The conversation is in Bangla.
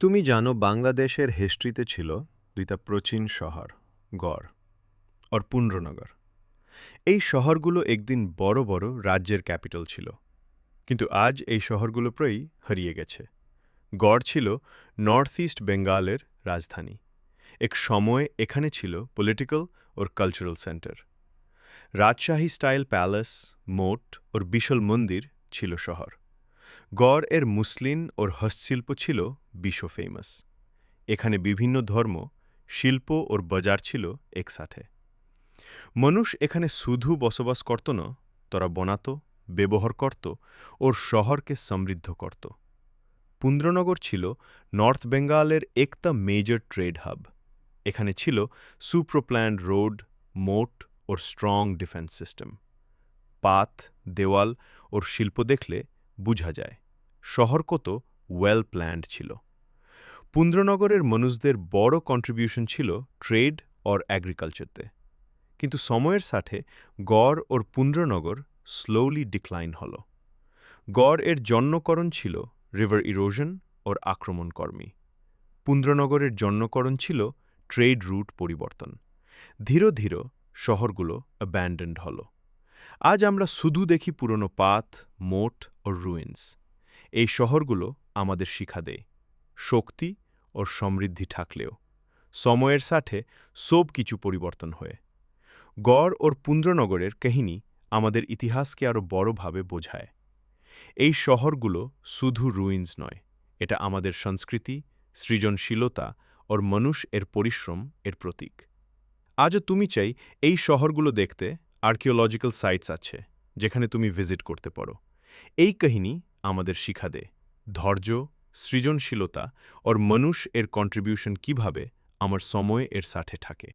তুমি জানো বাংলাদেশের হিস্ট্রিতে ছিল দুইটা প্রাচীন শহর, গড় আর পুন্ড্রনগর। এই শহরগুলো একদিন বড় বড় রাজ্যের ক্যাপিটাল ছিল, কিন্তু আজ এই শহরগুলো প্রায়ই হারিয়ে গেছে। গড় ছিল নর্থ ইস্ট বেঙ্গলের রাজধানী। এক সময় এখানে ছিল political or cultural centre. Rajshahi style palace, মোট ওর বিশাল মন্দির ছিল শহর। গড় এর মুসলিম ওর হস্তশিল্প ছিল বিশ্ব ফেমাস। এখানে বিভিন্ন ধর্ম, শিল্প ওর বাজার ছিল একসাথে। মানুষ এখানে শুধু বসবাস করত না, তারা বানাতো, ব্যবহার করত ওর শহরকে সমৃদ্ধ করত। পুন্ড্রনগর ছিল নর্থ বেঙ্গলের একটা মেজর ট্রেড হাব। এখানে ছিল সুপ্রোপ্ল্যান্ড রোড, মোট ওর স্ট্রং ডিফেন্স সিস্টেম। পাত, দেওয়াল ওর শিল্প দেখলে বুঝা যায় শহর কত ওয়েল প্ল্যান্ড ছিল। পুন্ড্রনগরের মানুষদের বড় কন্ট্রিবিউশন ছিল ট্রেড আর এগ্রিকালচারতে। কিন্তু সময়ের সাথে গড় ওর পুন্ড্রনগর স্লোলি ডিক্লাইন হল। গড় এর জন্যকরণ ছিল রিভার ইরোশন ওর আক্রমণকর্মী। পুন্ড্রনগরের জন্যকরণ ছিল ট্রেড রুট পরিবর্তন। ধীরে ধীরে শহরগুলো অ্যাব্যান্ডেন্ড হল। আজ আমরা শুধু দেখি পুরনো পাত, মোট ও রুইন্স। এই শহরগুলো আমাদের শিক্ষা দেয় শক্তি ও সমৃদ্ধি থাকলেও সময়ের সাথে সব কিছু পরিবর্তন হয়ে। গড় ওর পুন্ড্রনগরের কাহিনী আমাদের ইতিহাসকে আরও বড়ভাবে বোঝায়। এই শহরগুলো শুধু রুইন্স নয়, এটা আমাদের সংস্কৃতি, সৃজনশীলতা ওর মানুষ এর পরিশ্রম এর প্রতীক। আজও তুমি চাই এই শহরগুলো দেখতে আর্কিওলজিক্যাল সাইটস আছে যেখানে তুমি ভিজিট করতে পারো। এই কাহিনী আমাদের শিক্ষা দেয় ধৈর্য, সৃজনশীলতা ওর মানুষ এর কন্ট্রিবিউশন কিভাবে আমার সময় এর সাথে থাকে।